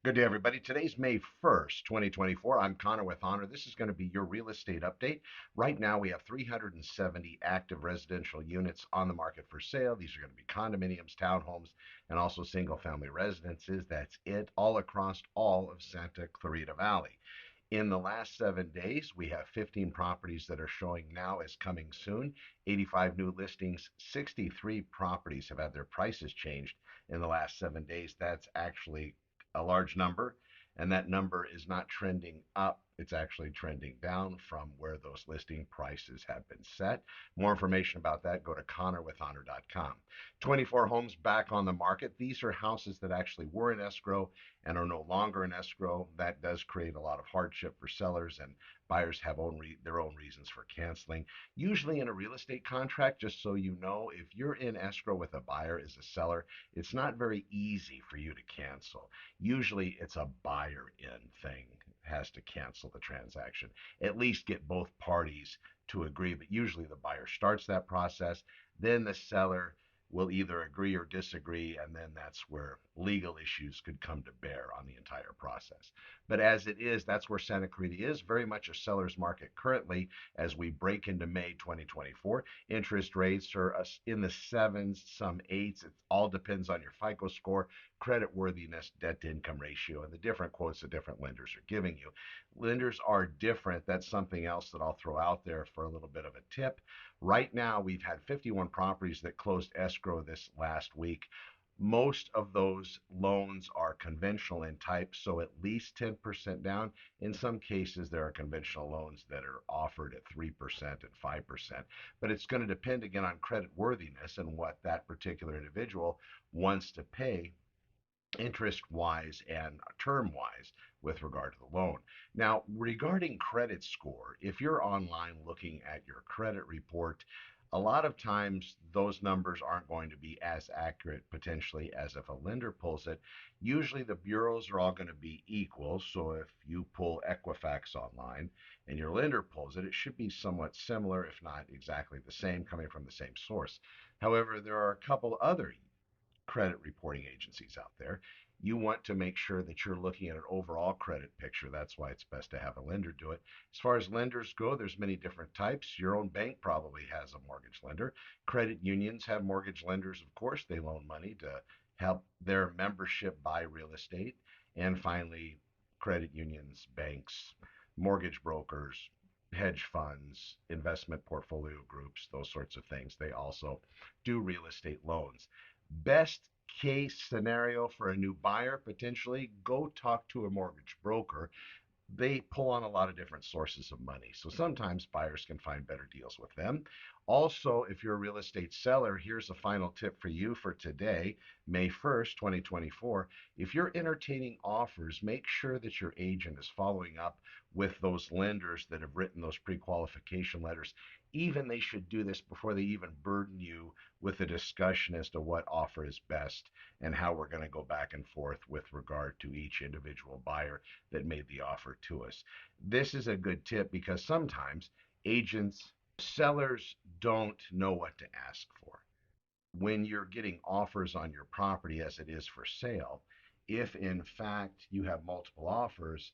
Good day, everybody. Today's May 1st, 2024. I'm Connor with Honor. This is going to be your real estate update. Right now, we have 370 active residential units on the market for sale. These are going to be condominiums, townhomes, and also single family residences. That's it, all across all of Santa Clarita Valley. In the last 7 days, we have 15 properties that are showing now as coming soon, 85 new listings, 63 properties have had their prices changed in the last 7 days. That's actually a large number, and that number is not trending up. It's actually trending down from where those listing prices have been set. More information about that, go to connorwithhonor.com. 24 homes back on the market. These are houses that actually were in escrow and are no longer in escrow. That does create a lot of hardship for sellers, and buyers have their own reasons for canceling. Usually in a real estate contract, just so you know, if you're in escrow with a buyer as a seller, it's not very easy for you to cancel. Usually it's a buyer in thing has to cancel the transaction, at least get both parties to agree. But usually the buyer starts that process, then the seller will either agree or disagree, and then that's where legal issues could come to bear on the entire process. But as it is, that's where Santa Clarita is, very much a seller's market currently as we break into May 2024. Interest rates are in the sevens, some eights. It all depends on your FICO score, credit worthiness, debt to income ratio, and the different quotes that different lenders are giving you. Lenders are different. That's something else that I'll throw out there for a little bit of a tip. Right now, we've had 51 properties that closed escrow this last week. Most of those loans are conventional in type, so at least 10% down. In some cases, there are conventional loans that are offered at 3% and 5%. But it's going to depend again on credit worthiness and what that particular individual wants to pay interest wise and term wise with regard to the loan. Now, regarding credit score, if you're online looking at your credit report, a lot of times those numbers aren't going to be as accurate potentially as if a lender pulls it. Usually the bureaus are all going to be equal. So if you pull Equifax online and your lender pulls it, it should be somewhat similar, if not exactly the same, coming from the same source. However, there are a couple other credit reporting agencies out there. You want to make sure that you're looking at an overall credit picture. That's why it's best to have a lender do it. As far as lenders go, there's many different types. Your own bank probably has a mortgage lender. Credit unions have mortgage lenders, of course. They loan money to help their membership buy real estate. And finally, credit unions, banks, mortgage brokers, hedge funds, investment portfolio groups, those sorts of things. They also do real estate loans. Best case scenario for a new buyer, potentially go talk to a mortgage broker. They pull on a lot of different sources of money. So sometimes buyers can find better deals with them. Also, if you're a real estate seller, here's a final tip for you for today, May 1st, 2024. If you're entertaining offers, make sure that your agent is following up with those lenders that have written those pre-qualification letters. Even they should do this before they even burden you with a discussion as to what offer is best and how we're going to go back and forth with regard to each individual buyer that made the offer to us. This is a good tip because sometimes agents, sellers don't know what to ask for. When you're getting offers on your property as it is for sale, if in fact you have multiple offers,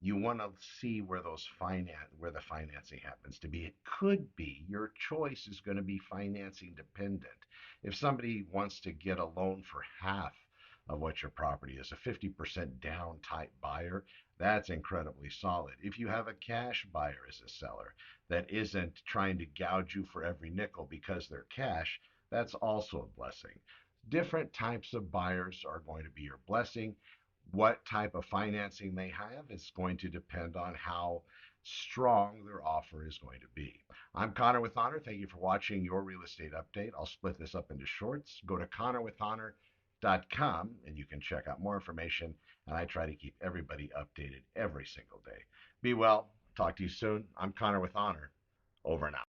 you want to see where the financing happens to be. It could be your choice is going to be financing dependent. If somebody wants to get a loan for half of what your property is, a 50% down type buyer, that's incredibly solid. If you have a cash buyer as a seller that isn't trying to gouge you for every nickel because they're cash, that's also a blessing. Different types of buyers are going to be your blessing. What type of financing they have is going to depend on how strong their offer is going to be. I'm Connor with Honor. Thank you for watching your real estate update. I'll split this up into shorts. Go to connorwithhonor.com and you can check out more information. And I try to keep everybody updated every single day. Be well. Talk to you soon. I'm Connor with Honor. Over and out.